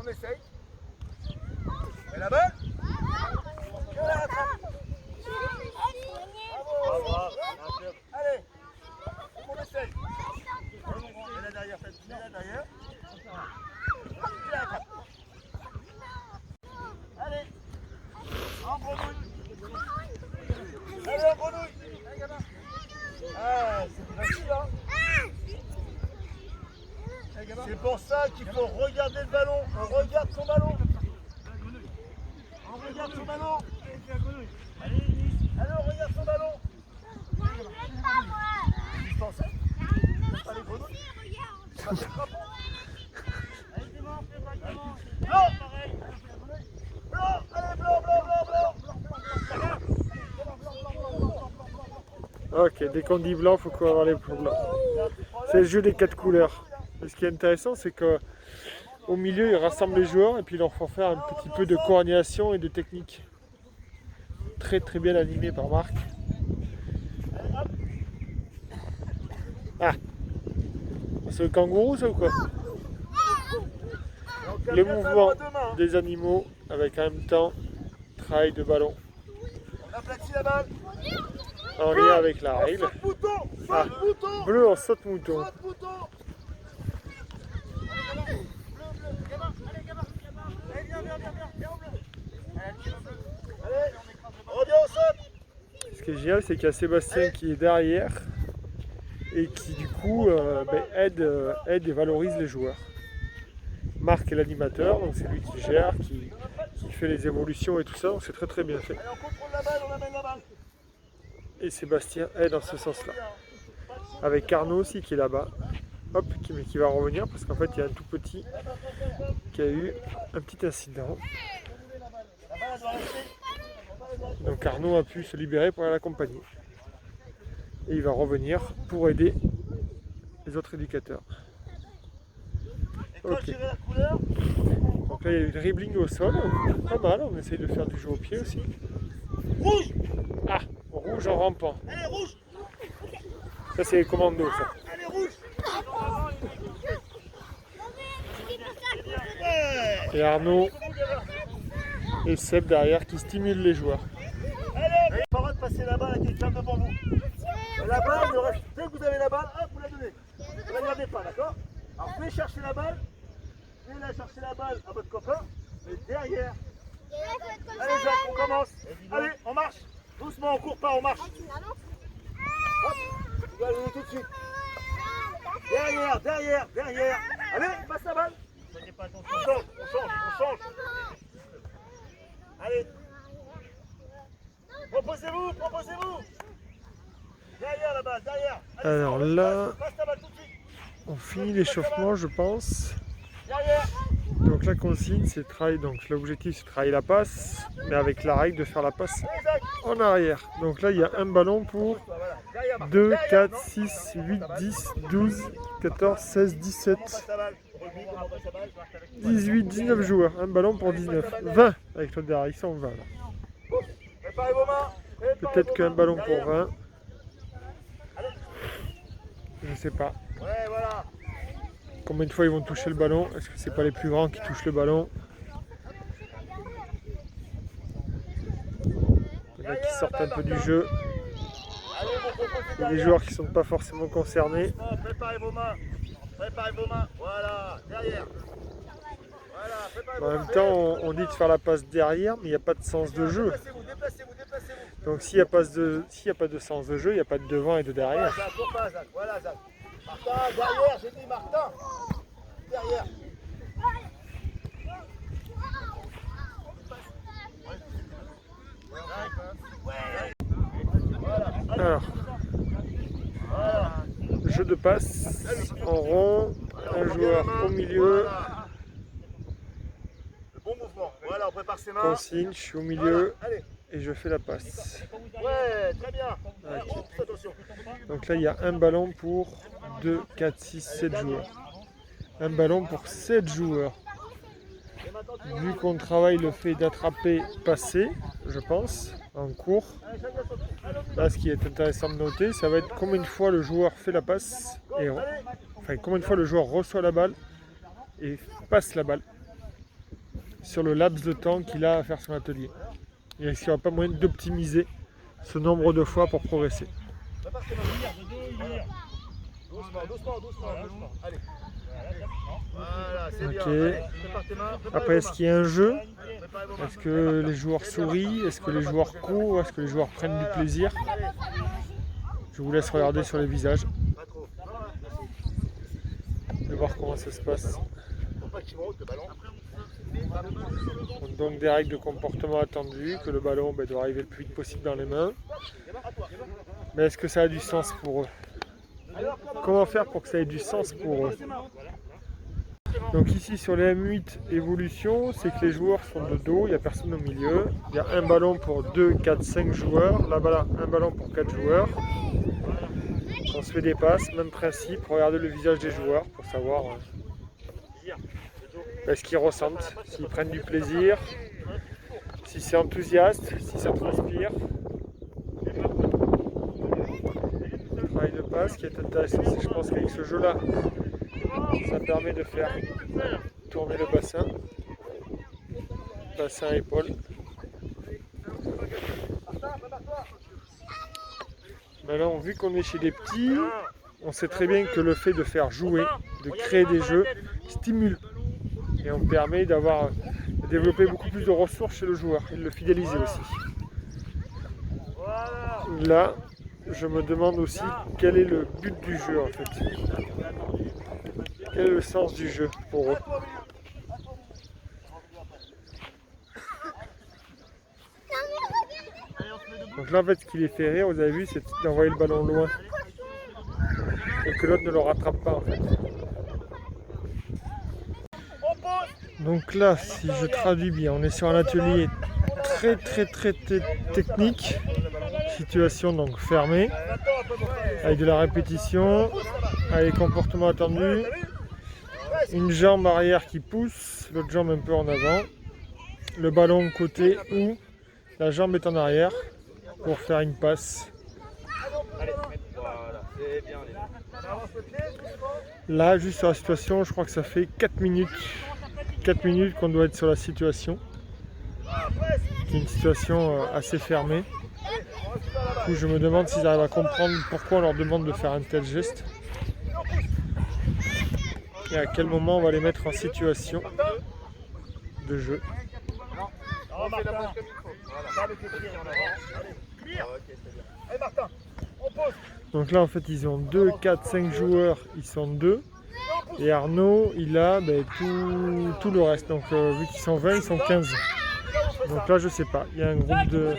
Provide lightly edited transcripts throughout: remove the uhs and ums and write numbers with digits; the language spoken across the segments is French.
On essaye. Et la balle. Et on la rattrape. Bravo. Allez. On essaye. Mets-la derrière. Mets-la derrière. Et la rattrape. Allez. En grenouille. Allez, en grenouille. Ah, c'est facile, hein. C'est pour ça qu'il faut regarder le ballon. On regarde son ballon. On regarde son ballon. Allez, on regarde son ballon. Dispensé. Pas les grenouilles. C'est pas le crapaud. Allez, c'est bon, fais pas de blanc. Blanc, allez, blanc. Ok, dès qu'on dit blanc, il faut qu'on avoir les blancs. C'est le jeu des 4 couleurs. Et ce qui est intéressant, c'est qu'au milieu, ils rassemblent les joueurs et puis ils leur font faire un petit peu de coordination et de technique. Très très bien animé par Marc. Ah, c'est le kangourou ça ou quoi? Les mouvements des animaux avec en même temps travail de ballon. On aplatit la balle. En lien avec la règle. Ah, bleu en saute mouton. Ce qui est génial, c'est qu'il y a Sébastien qui est derrière et qui du coup aide et valorise les joueurs. Marc est l'animateur, donc c'est lui qui gère, qui fait les évolutions et tout ça, donc c'est très très bien fait. Et Sébastien aide dans ce sens-là. Avec Arnaud aussi qui est là-bas, hop, qui va revenir parce qu'en fait il y a un tout petit qui a eu un petit incident. Donc Arnaud a pu se libérer pour l'accompagner. Et il va revenir pour aider les autres éducateurs. Ok. Donc là il y a eu le dribbling au sol, pas mal, on essaye de faire du jeu au pied aussi. Rouge. Ah, rouge en rampant. Allez, rouge. Ça c'est les commandos ça. Allez, rouge. Et Arnaud et Seb derrière qui stimulent les joueurs. Allez, pas le droit de passer la balle à quelqu'un devant vous. La balle, dès que vous avez la balle, hop, vous la donnez. Vous ne la gardez pas, d'accord? Alors, vous pouvez chercher la balle. Vous pouvez chercher la balle à votre copain, mais derrière. Allez, Jacques, on commence. Allez, on marche. Doucement, on court pas, on marche. Hop, vous dois aller tout de suite. Derrière. Allez, passe la balle. On change. Allez. Proposez-vous. Derrière la balle, derrière. Allez, Alors là, passe la balle tout de suite. on finit l'échauffement je pense. Derrière. Donc la consigne c'est de travailler, donc l'objectif c'est de travailler la passe, mais avec la règle de faire la passe en arrière. Donc là il y a un ballon pour 2, 4, 6, 8, 10, 12, 14, 16, 17, 18, 19 joueurs. Un ballon pour 19. 20 avec l'autre derrière, ils sont 20 là. Préparez vos mains. Peut-être qu'un ballon pour 20. Je sais pas. Ouais, voilà. Combien de fois ils vont toucher le ballon? Est-ce que c'est pas les plus grands qui touchent le ballon? Il y en a qui sortent un peu du jeu. Il y a des joueurs qui ne sont pas forcément concernés. Préparez vos mains. Voilà, derrière. En même temps, on dit de faire la passe derrière, mais il n'y a pas de sens de jeu. Déplacez-vous. Donc s'il n'y a pas de sens de jeu, il n'y a pas de devant et de derrière. Voilà, Zach. Martin, derrière, j'ai dit Martin. Derrière. Alors, jeu de passe en rond, un joueur au milieu. Le bon mouvement. Voilà, on prépare ses mains. Consigne, je suis au milieu Allez. et je fais la passe. Ouais, très bien. Okay. Oups, attention. Donc là, il y a un ballon pour 2, 4, 6, 7 joueurs. Un ballon pour 7 joueurs. Vu qu'on travaille le fait d'attraper, passer, je pense, en cours. Là, ce qui est intéressant de noter, ça va être combien de fois le joueur fait la passe, et enfin combien de fois le joueur reçoit la balle et passe la balle. sur le laps de temps qu'il a à faire son atelier. Et est-ce qu'il n'y aura pas moyen d'optimiser ce nombre de fois pour progresser? Allez. Voilà, c'est bien. Ok. Allez, prépare tes mains, prépare Après, vos est-ce qu'il y a un jeu? Préparez vos mains. Est-ce que les joueurs sourient? Est-ce que les joueurs courent? Est-ce que les joueurs prennent du plaisir? Je vous laisse regarder sur les visages Pas trop. et voir comment ça se passe. Faut pas qu'il monte le ballon. Donc des règles de comportement attendues, que le ballon doit arriver le plus vite possible dans les mains. Mais est-ce que ça a du sens pour eux? Comment faire pour que ça ait du sens pour eux? Donc ici sur les M8 évolution, c'est que les joueurs sont de dos, il n'y a personne au milieu. Il y a un ballon pour 2, 4, 5 joueurs. Là-bas, un ballon pour 4 joueurs. On se fait des passes, même principe. Regardez le visage des joueurs pour savoir ce qu'ils ressentent, s'ils prennent du plaisir, si c'est enthousiaste, si ça transpire. Le travail de passe qui est intéressant, c'est je pense qu'avec ce jeu-là, ça permet de faire tourner le bassin épaule. Maintenant, vu qu'on est chez des petits, on sait très bien que le fait de faire jouer, de créer des jeux, stimule. Et on permet de développer beaucoup plus de ressources chez le joueur et de le fidéliser aussi. Là, je me demande aussi quel est le but du jeu en fait. Quel est le sens du jeu pour eux? Donc là en fait ce qui les fait rire, vous avez vu, c'est d'envoyer le ballon loin. Et que l'autre ne le rattrape pas en fait. Donc là, si je traduis bien, on est sur un atelier très technique. Situation donc fermée, avec de la répétition, avec des comportements attendus. Une jambe arrière qui pousse, l'autre jambe un peu en avant. Le ballon côté où la jambe est en arrière pour faire une passe. Là, juste sur la situation, je crois que ça fait 4 minutes. 4 minutes qu'on doit être sur la situation. C'est une situation assez fermée. Du coup, je me demande s'ils arrivent à comprendre pourquoi on leur demande de faire un tel geste. Et à quel moment on va les mettre en situation de jeu. Donc là en fait ils ont 2, 4, 5 joueurs, ils sont 2. Et Arnaud il a tout le reste. Donc vu qu'ils sont 20, ils sont 15. Donc là je sais pas, il y a un groupe de...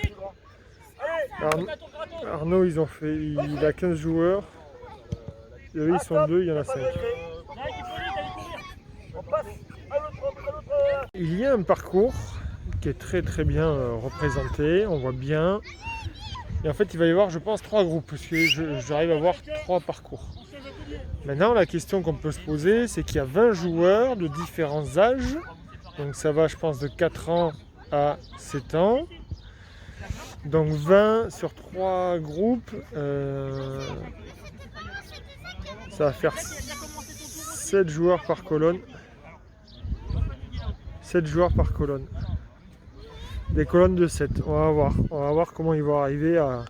Arnaud il a 15 joueurs. Et eux ils sont 2, il y en a 5. Il y a un parcours qui est très bien représenté, on voit bien. Et en fait il va y avoir je pense 3 groupes, parce que j'arrive à voir 3 parcours. Maintenant la question qu'on peut se poser, c'est qu'il y a 20 joueurs de différents âges. Donc ça va je pense de 4 ans à 7 ans. Donc 20 sur 3 groupes, ça va faire 7 joueurs par colonne. 7 joueurs par colonne. Des colonnes de 7. On va voir comment ils vont arriver à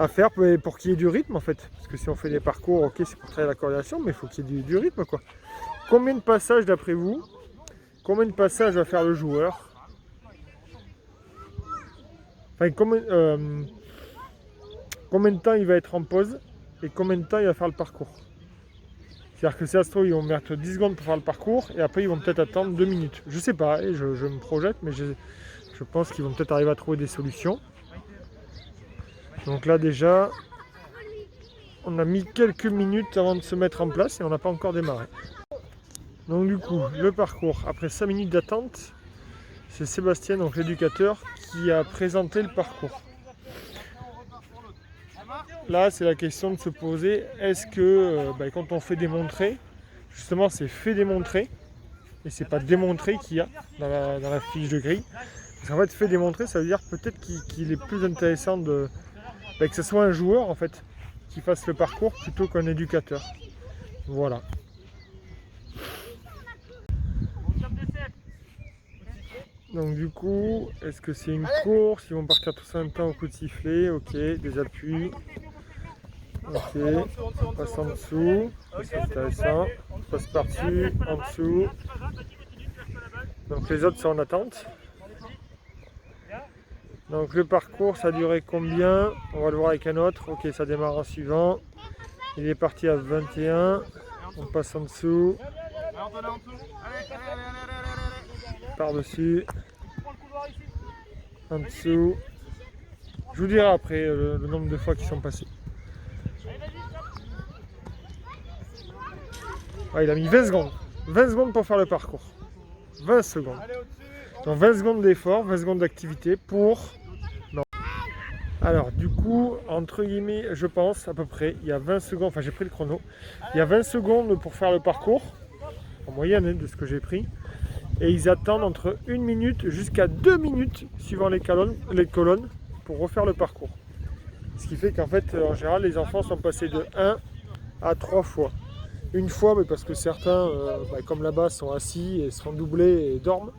faire pour qu'il y ait du rythme en fait. Parce que si on fait des parcours, ok, c'est pour travailler la coordination, mais il faut qu'il y ait du rythme quoi. Combien de passages d'après vous? Combien de passages va faire le joueur? Enfin, combien de temps il va être en pause et combien de temps il va faire le parcours? C'est-à-dire que si ça se trouve, ils vont mettre 10 secondes pour faire le parcours et après ils vont peut-être attendre 2 minutes. Je sais pas, et je me projette, mais je pense qu'ils vont peut-être arriver à trouver des solutions. Donc là déjà, on a mis quelques minutes avant de se mettre en place et on n'a pas encore démarré. Donc du coup, le parcours, après 5 minutes d'attente, c'est Sébastien, donc l'éducateur, qui a présenté le parcours. Là, c'est la question de se poser, est-ce que quand on fait démontrer, justement c'est fait démontrer, et c'est pas démontré qu'il y a dans la fiche de grille. Parce qu'en fait, fait démontrer, ça veut dire peut-être qu'il est plus intéressant que ce soit un joueur en fait, qui fasse le parcours plutôt qu'un éducateur. Voilà. Donc du coup, est-ce que c'est une course? Ils vont partir tous en même temps au coup de sifflet. Ok, des appuis. Ok, on passe en dessous. C'est intéressant. On passe par-dessus, en dessous. Donc les autres sont en attente. Donc le parcours, ça a duré combien? On va le voir avec un autre. Ok, ça démarre en suivant. Il est parti à 21. On passe en dessous. Par-dessus. En dessous. Je vous dirai après le nombre de fois qu'ils sont passés. Ah, il a mis 20 secondes. 20 secondes pour faire le parcours. 20 secondes. Donc 20 secondes d'effort, 20 secondes d'activité pour... Non. Alors du coup, entre guillemets, je pense à peu près, il y a 20 secondes, enfin j'ai pris le chrono, il y a 20 secondes pour faire le parcours, en moyenne de ce que j'ai pris, et ils attendent entre 1 minute jusqu'à 2 minutes, suivant les colonnes, pour refaire le parcours. Ce qui fait qu'en fait, en général, les enfants sont passés de 1 à 3 fois. Une fois, mais parce que certains, comme là-bas, sont assis et sont doublés et dorment.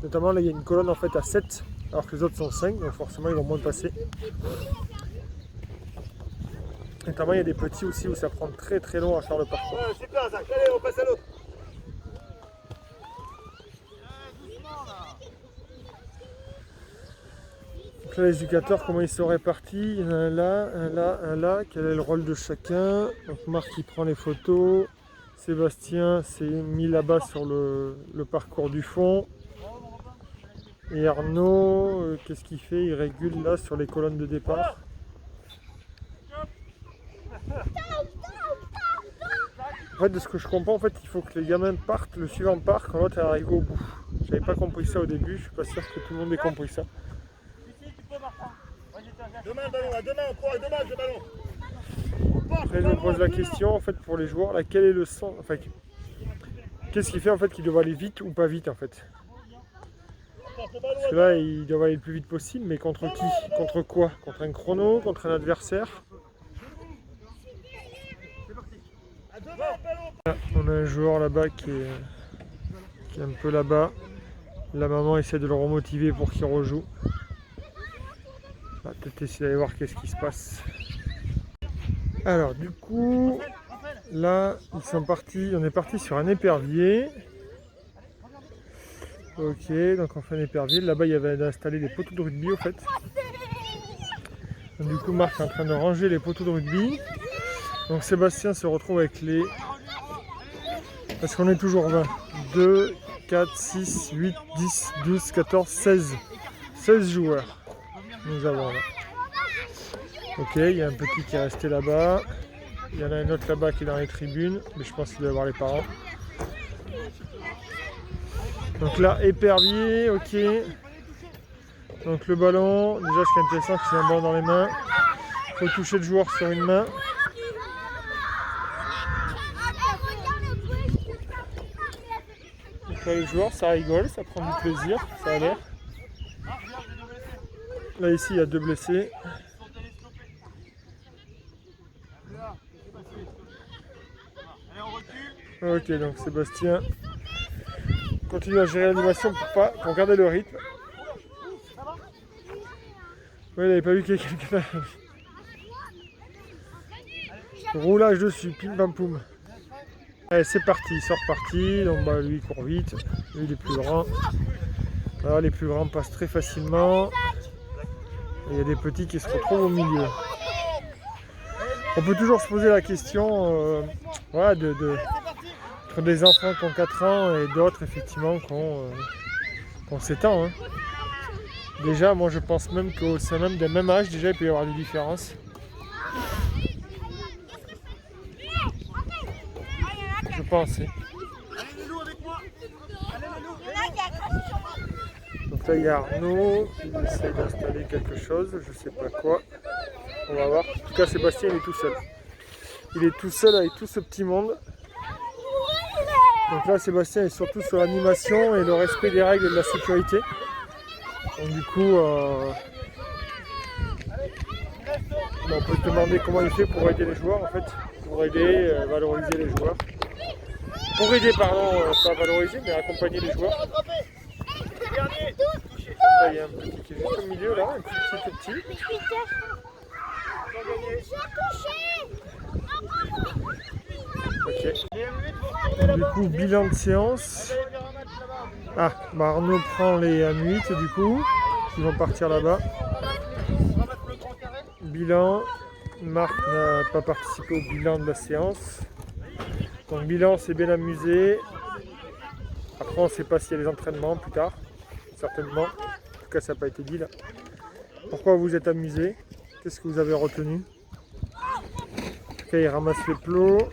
Notamment, là, il y a une colonne en fait à 7, alors que les autres sont 5, donc forcément, ils vont moins passer. Notamment, il y a des petits aussi où ça prend très très long à faire le parcours. Ouais, super, Zach. Allez, on passe à l'autre. Donc là, les éducateurs, comment ils sont répartis? Il y en a un là, un là, un là. Quel est le rôle de chacun? Donc Marc, il prend les photos. Sébastien s'est mis là-bas sur le parcours du fond. Et Arnaud, qu'est-ce qu'il fait? Il régule là sur les colonnes de départ. En fait, de ce que je comprends, en fait, il faut que les gamins partent, le suivant part quand l'autre est arrivé au bout. J'avais pas compris ça au début, je suis pas sûr que tout le monde ait compris ça. Demain le ballon, là, demain on court avec demain le ballon. Après je me pose la question en fait pour les joueurs, là, quel est le sens, enfin, qu'est-ce qui fait en fait qu'ils doivent aller vite ou pas vite en fait? Parce que là ils doivent aller le plus vite possible, mais contre qui? Contre quoi? Contre un chrono? Contre un adversaire? Là, on a un joueur là-bas qui est un peu là-bas. La maman essaie de le remotiver pour qu'il rejoue. On va peut-être essayer d'aller voir qu'est-ce qui se passe. Alors du coup, là ils sont partis, on est parti sur un épervier. Ok, donc on fait un épervier. Là-bas il y avait installé des poteaux de rugby au fait. Donc, du coup Marc est en train de ranger les poteaux de rugby. Donc Sébastien se retrouve avec les... Parce qu'on est toujours 20. 2, 4, 6, 8, 10, 12, 14, 16. 16 joueurs. Nous avons là. Ok, il y a un petit qui est resté là-bas. Il y en a un autre là-bas qui est dans les tribunes, mais je pense qu'il doit y avoir les parents. Donc là, épervier, ok. Donc le ballon, déjà ce qui est intéressant, c'est qu'il y a un ballon dans les mains. Il faut toucher le joueur sur une main. Donc là les joueurs, ça rigole, ça prend du plaisir, ça a l'air. Là ici il y a 2 blessés. Ok, donc Sébastien continue à gérer l'animation pour garder le rythme. Ouais, il n'avait pas vu qu'il y avait quelqu'un. Roulage dessus, pim pam poum. Allez, c'est parti, il sort parti. Donc bah, lui il court vite, lui il est plus grand. Voilà, les plus grands passent très facilement. Et il y a des petits qui se retrouvent au milieu. On peut toujours se poser la question voilà, entre des enfants qui ont 4 ans et d'autres effectivement qui ont 7 ans. Hein. Déjà, moi je pense même qu'au sein même d'un même âge, déjà il peut y avoir des différences. Je pense. Donc là il y a Arnaud qui essaie d'installer quelque chose, je sais pas quoi. On va voir. En tout cas Sébastien il est tout seul. Il est tout seul avec tout ce petit monde. Donc là Sébastien est surtout sur l'animation et le respect des règles de la sécurité. Donc du coup on peut se demander comment il fait pour aider les joueurs en fait. Pour aider, valoriser les joueurs. Pour aider pardon, pas valoriser mais accompagner les joueurs. dernier. Là, il y a un petit qui est juste au milieu, là, un tout petit. Ok. Du coup, bilan de séance. Ah, bah Arnaud prend les M8 du coup. Ils vont partir là-bas. Bilan. Marc n'a pas participé au bilan de la séance. Donc bilan, c'est bien amusé. Après, on ne sait pas s'il y a des entraînements plus tard. Certainement. En tout cas, ça n'a pas été dit là. Pourquoi vous êtes amusé? Qu'est-ce que vous avez retenu? En tout cas, il ramasse les plots.